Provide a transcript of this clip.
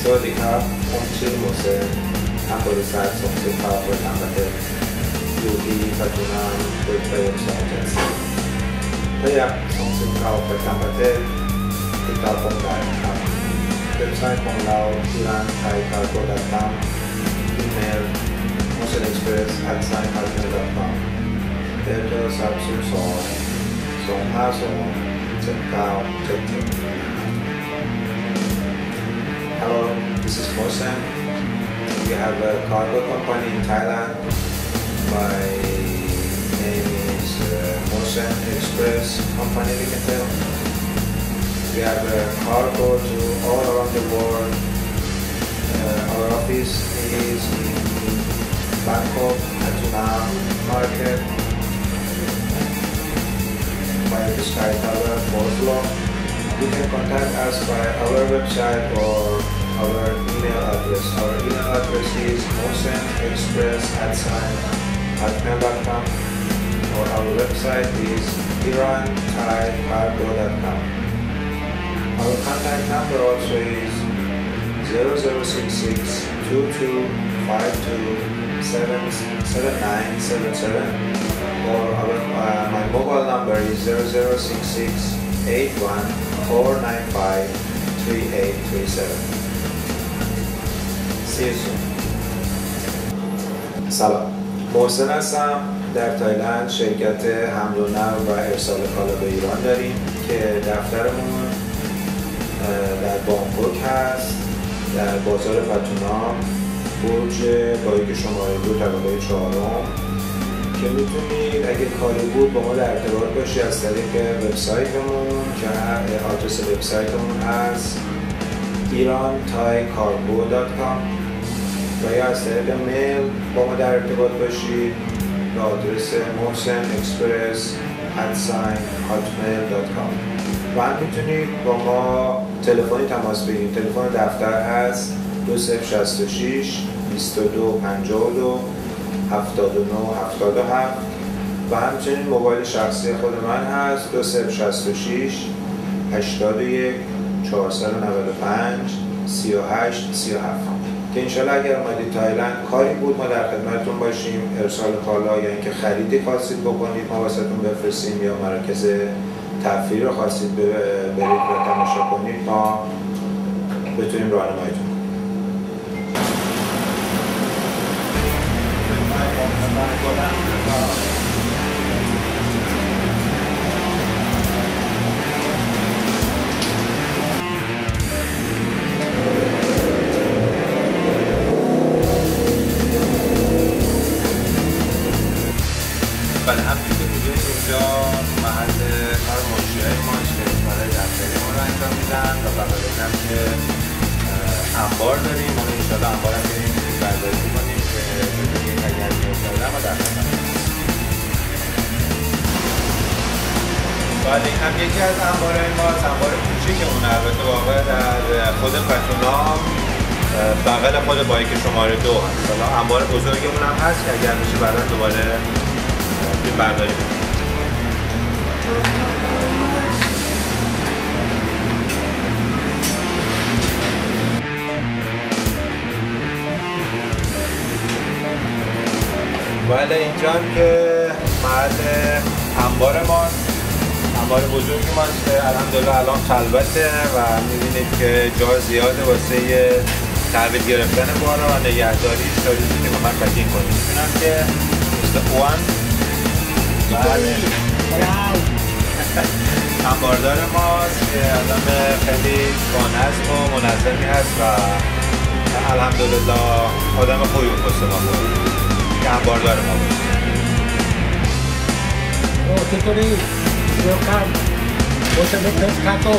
สวัสดีครับผมชื่อโมเสสทำบริษัทส่งสินค้าไปต่างประเทศอยู่ที่ปัจจุบันเปิดเป็นสองเดือนถ้าอยากส่งสินค้าไปต่างประเทศติดต่อผมได้ครับเว็บไซต์ของเราที่ร้านไทยคาร์โก้.com อีเมล motionexpress@hotmail.com เบอร์โทรศัพท์02-252-7977 Hello, this is Mosen. We have a cargo company in Thailand. My name is Mosen Express Company Limited. We have a cargo to all around the world. Our office is in Bangkok, Hatuna Market, by the Sky Tower, Oslo. You can contact us by our website or our email address. Our email address is mosenexpress@hotmail.com or our website is iranthaicargo.com. Our contact number also is 0066-2252-7977 or my mobile number is 0066-81-495-3837. See you soon. سلام، محسن هستم. در تایلند شرکت حمل و نقل و ارسال کالا به ایران داریم که دفترمون در بانکوک هست، در بازار پتونا، برج بایک شماره 2 طبقه 4 که میتونید اگه کاری بود با ما در ارتباط باشی از طریق وبسایتمون که آدرس وبسایتمون هست iranthaicargo.com و یا از طریق میل با ما در ارتباط باشید به آدرس mosenexpress@hotmail.com و هم میتونید با ما تلفنی تماس بگیرید. تلفن دفتر هست 2066 2252 7977 و همچنین موبایل شخصی خود من هست 2066 81 495 38 37 که انشالله اگر اومدید تایلند کاری بود ما در خدمتتون باشیم، ارسال کالا یا اینکه خریدی خواستید بکنید ما واسهتون بفرستیم یا مراکز تفریحی رو خواستید برید و تماشا کنید ما بتونیم راهنماییتون کنیم. بله، همچنین که می‌بینید اینجا محل کار مشتریای ماست که کارهای دفتری ما رو انجام میدن و بغل اینم که انبار داریم. ما انشاءالله انبار هم بریم برداری کنیم که ببینید اگر نیاز دارم ما در خدمت هستیم. بله، این هم یکی از انبارهای ماست، انبار کوچیکمونه، البته واقع در خود پتونا بغل خود بایک شماره 2 هست. حالا انبار بزرگمون هم هست که اگر بشه بعدا دوباره برداری کنیم. بله، اینجا که محل انبار ماست، انبار بزرگی ماست که الحمدلله الان خلوته و میبینید که جا زیاده واسه تحویل گرفتن بارا و نگهداریش تا روزی که بخوایم پکینگ کنیم. میتونم که اوان بله انباردار ماست که آدم خیلی بانظم و منظمی هست و الحمدلله آدم خوبی بود پشت ما بود که انباردار ما بود. چطوری؟ ویلکام Motion Express Cargo.